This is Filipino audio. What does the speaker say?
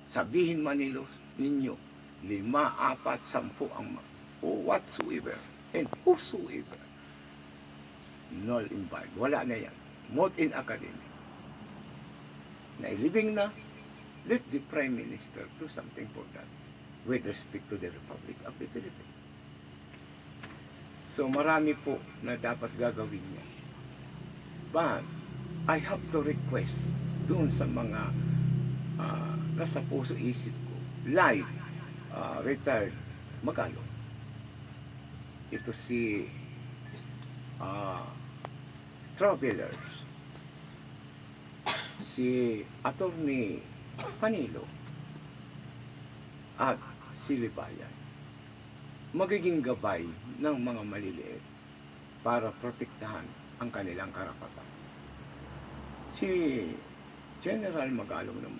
sabihin man ninyo, 5, 4, 10 ang o whatsoever and whosoever, null and void. Wala na yan. Mode in academy. Nailibing na, let the Prime Minister do something for that with respect to the Republic of the Philippines. So marami po na dapat gagawin niya. But I have to request doon sa mga nasa puso isip ko, like retired Magalong. Ito si Travelers, si Attorney Panilo, at si Libayan. Magiging gabay ng mga maliliit para protektahan ang kanilang karapatan. Si General Magalong naman,